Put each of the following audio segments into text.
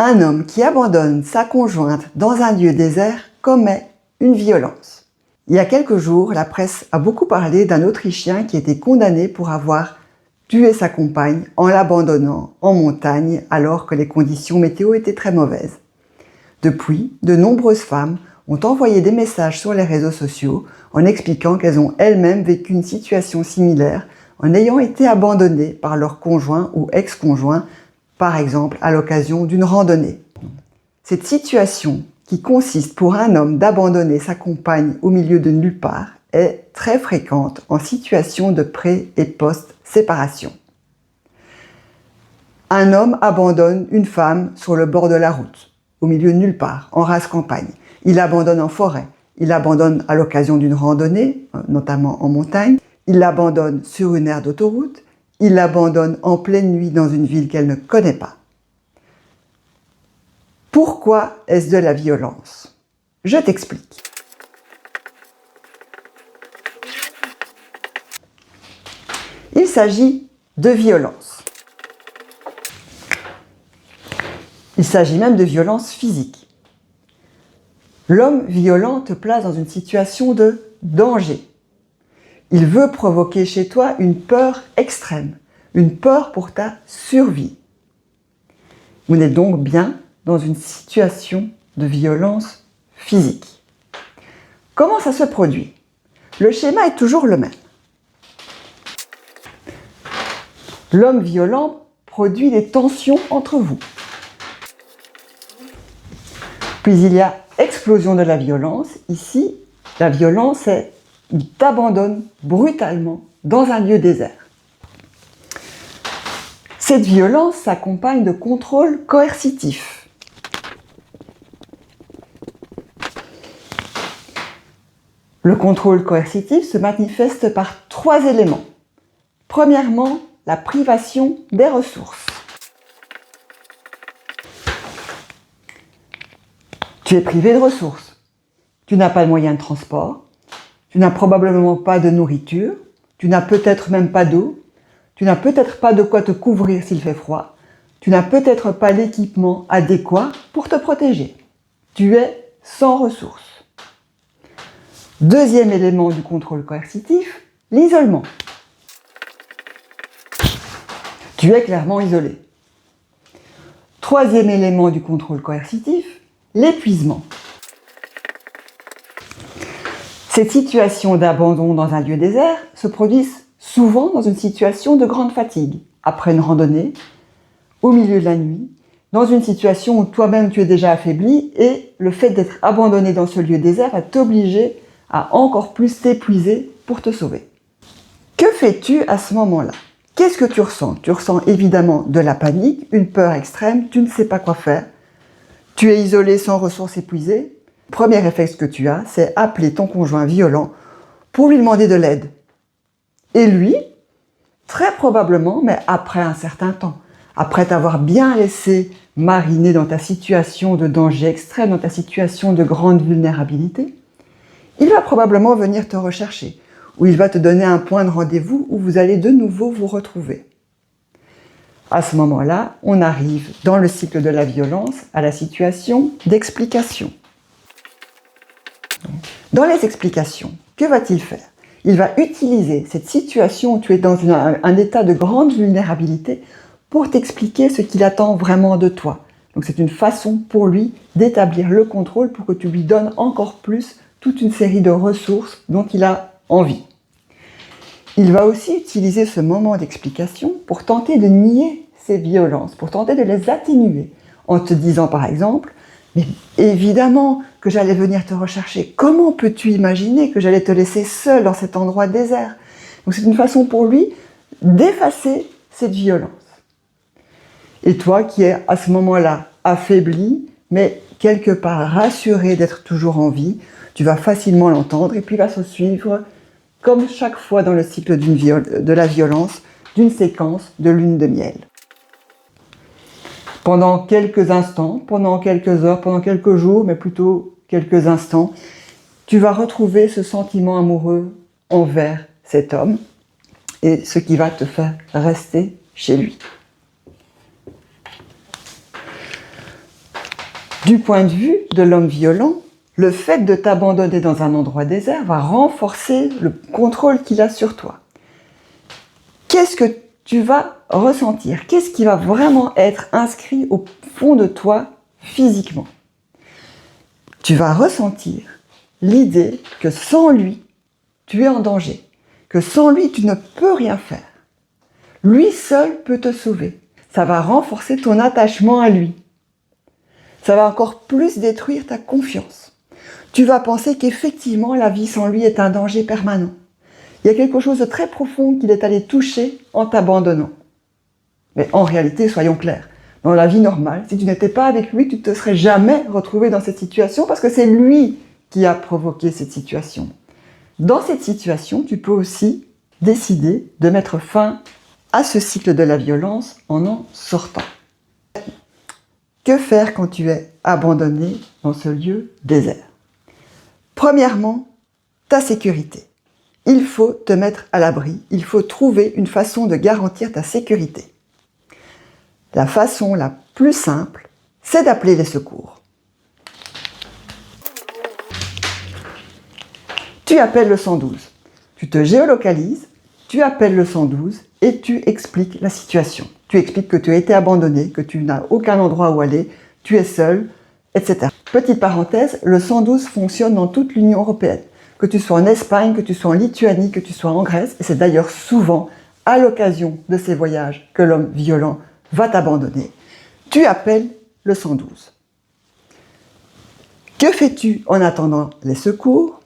Un homme qui abandonne sa conjointe dans un lieu désert commet une violence. Il y a quelques jours, la presse a beaucoup parlé d'un Autrichien qui était condamné pour avoir tué sa compagne en l'abandonnant en montagne alors que les conditions météo étaient très mauvaises. Depuis, de nombreuses femmes ont envoyé des messages sur les réseaux sociaux en expliquant qu'elles ont elles-mêmes vécu une situation similaire en ayant été abandonnées par leur conjoint ou ex-conjoint, par exemple à l'occasion d'une randonnée. Cette situation, qui consiste pour un homme d'abandonner sa compagne au milieu de nulle part, est très fréquente en situation de pré- et post-séparation. Un homme abandonne une femme sur le bord de la route, au milieu de nulle part, en rase campagne. Il l'abandonne en forêt, il l'abandonne à l'occasion d'une randonnée, notamment en montagne, il l'abandonne sur une aire d'autoroute, il l'abandonne en pleine nuit dans une ville qu'elle ne connaît pas. Pourquoi est-ce de la violence? Je t'explique. Il s'agit de violence. Il s'agit même de violence physique. L'homme violent te place dans une situation de danger. Il veut provoquer chez toi une peur extrême, une peur pour ta survie. Vous êtes donc bien dans une situation de violence physique. Comment ça se produit? Le schéma est toujours le même. L'homme violent produit des tensions entre vous. Puis il y a explosion de la violence. Ici, la violence est il t'abandonne brutalement dans un lieu désert. Cette violence s'accompagne de contrôles coercitifs. Le contrôle coercitif se manifeste par 3 éléments. Premièrement, la privation des ressources. Tu es privé de ressources. Tu n'as pas de moyen de transport. Tu n'as probablement pas de nourriture. Tu n'as peut-être même pas d'eau. Tu n'as peut-être pas de quoi te couvrir s'il fait froid. Tu n'as peut-être pas l'équipement adéquat pour te protéger. Tu es sans ressources. Deuxième élément du contrôle coercitif, l'isolement. Tu es clairement isolé. Troisième élément du contrôle coercitif, l'épuisement. Ces situations d'abandon dans un lieu désert se produisent souvent dans une situation de grande fatigue, après une randonnée, au milieu de la nuit, dans une situation où toi-même tu es déjà affaibli et le fait d'être abandonné dans ce lieu désert va t'obliger à encore plus t'épuiser pour te sauver. Que fais-tu à ce moment-là? Qu'est-ce que tu ressens? Tu ressens évidemment de la panique, une peur extrême, tu ne sais pas quoi faire. Tu es isolé, sans ressources, épuisé. Premier réflexe que tu as, c'est appeler ton conjoint violent pour lui demander de l'aide. Et lui, très probablement, mais après un certain temps, après t'avoir bien laissé mariner dans ta situation de danger extrême, dans ta situation de grande vulnérabilité, il va probablement venir te rechercher, ou il va te donner un point de rendez-vous où vous allez de nouveau vous retrouver. À ce moment-là, on arrive dans le cycle de la violence à la situation d'explication. Dans les explications, que va-t-il faire? Il va utiliser cette situation où tu es dans un état de grande vulnérabilité pour t'expliquer ce qu'il attend vraiment de toi. Donc c'est une façon pour lui d'établir le contrôle pour que tu lui donnes encore plus toute une série de ressources dont il a envie. Il va aussi utiliser ce moment d'explication pour tenter de nier ces violences, pour tenter de les atténuer, en te disant par exemple « Mais évidemment que j'allais venir te rechercher, comment peux-tu imaginer que j'allais te laisser seul dans cet endroit désert ?» Donc c'est une façon pour lui d'effacer cette violence. Et toi qui es à ce moment-là affaibli, mais quelque part rassuré d'être toujours en vie, tu vas facilement l'entendre et puis va se suivre, comme chaque fois dans le cycle de la violence, d'une séquence de lune de miel. Pendant quelques instants, pendant quelques heures, pendant quelques jours, mais plutôt quelques instants, tu vas retrouver ce sentiment amoureux envers cet homme et ce qui va te faire rester chez lui. Du point de vue de l'homme violent, le fait de t'abandonner dans un endroit désert va renforcer le contrôle qu'il a sur toi. Qu'est-ce que tu vas ressentir? Qu'est-ce qui va vraiment être inscrit au fond de toi physiquement? Tu vas ressentir l'idée que sans lui, tu es en danger, que sans lui, tu ne peux rien faire. Lui seul peut te sauver. Ça va renforcer ton attachement à lui. Ça va encore plus détruire ta confiance. Tu vas penser qu'effectivement, la vie sans lui est un danger permanent. Il y a quelque chose de très profond qu'il est allé toucher en t'abandonnant. Mais en réalité, soyons clairs, dans la vie normale, si tu n'étais pas avec lui, tu ne te serais jamais retrouvé dans cette situation parce que c'est lui qui a provoqué cette situation. Dans cette situation, tu peux aussi décider de mettre fin à ce cycle de la violence en sortant. Que faire quand tu es abandonné dans ce lieu désert? Premièrement, ta sécurité. Il faut te mettre à l'abri, il faut trouver une façon de garantir ta sécurité. La façon la plus simple, c'est d'appeler les secours. Tu appelles le 112, tu te géolocalises, tu appelles le 112 et tu expliques la situation. Tu expliques que tu as été abandonné, que tu n'as aucun endroit où aller, tu es seul, etc. Petite parenthèse, le 112 fonctionne dans toute l'Union européenne. Que tu sois en Espagne, que tu sois en Lituanie, que tu sois en Grèce, et c'est d'ailleurs souvent à l'occasion de ces voyages que l'homme violent va t'abandonner. Tu appelles le 112. Que fais-tu en attendant les secours?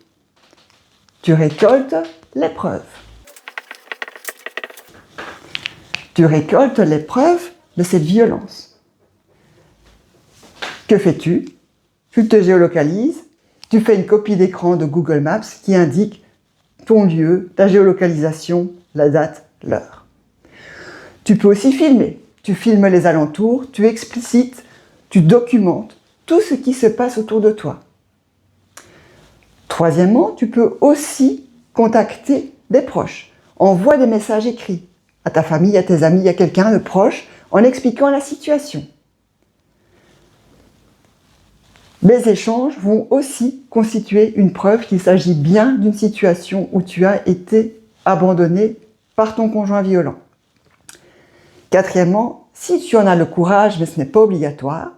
Tu récoltes les preuves. Tu récoltes les preuves de cette violence. Que fais-tu? Tu te géolocalises, tu fais une copie d'écran de Google Maps qui indique ton lieu, ta géolocalisation, la date, l'heure. Tu peux aussi filmer. Tu filmes les alentours, tu explicites, tu documentes tout ce qui se passe autour de toi. Troisièmement, tu peux aussi contacter des proches. Envoie des messages écrits à ta famille, à tes amis, à quelqu'un de proche, en expliquant la situation. Les échanges vont aussi constituer une preuve qu'il s'agit bien d'une situation où tu as été abandonné par ton conjoint violent. Quatrièmement, si tu en as le courage, mais ce n'est pas obligatoire,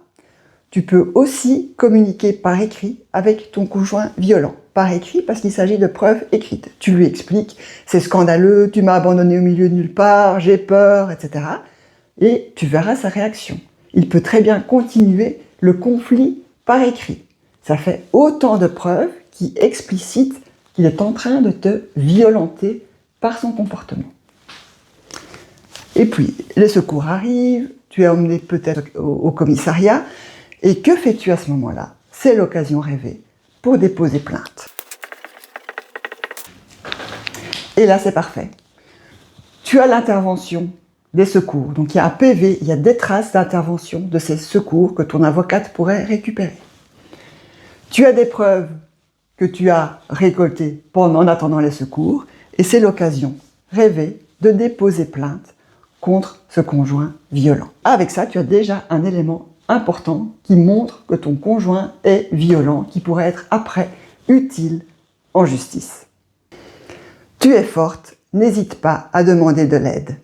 tu peux aussi communiquer par écrit avec ton conjoint violent. Par écrit parce qu'il s'agit de preuves écrites. Tu lui expliques, c'est scandaleux, tu m'as abandonné au milieu de nulle part, j'ai peur, etc. Et tu verras sa réaction. Il peut très bien continuer le conflit par écrit. Ça fait autant de preuves qui explicitent qu'il est en train de te violenter par son comportement. Et puis, les secours arrivent, tu es emmené peut-être au commissariat, et que fais-tu à ce moment-là? C'est l'occasion rêvée pour déposer plainte. Et là, c'est parfait. Tu as l'intervention des secours. Donc, il y a un PV, il y a des traces d'intervention de ces secours que ton avocate pourrait récupérer. Tu as des preuves que tu as récoltées en attendant les secours, et c'est l'occasion rêvée de déposer plainte contre ce conjoint violent. Avec ça, tu as déjà un élément important qui montre que ton conjoint est violent, qui pourrait être après utile en justice. Tu es forte, n'hésite pas à demander de l'aide.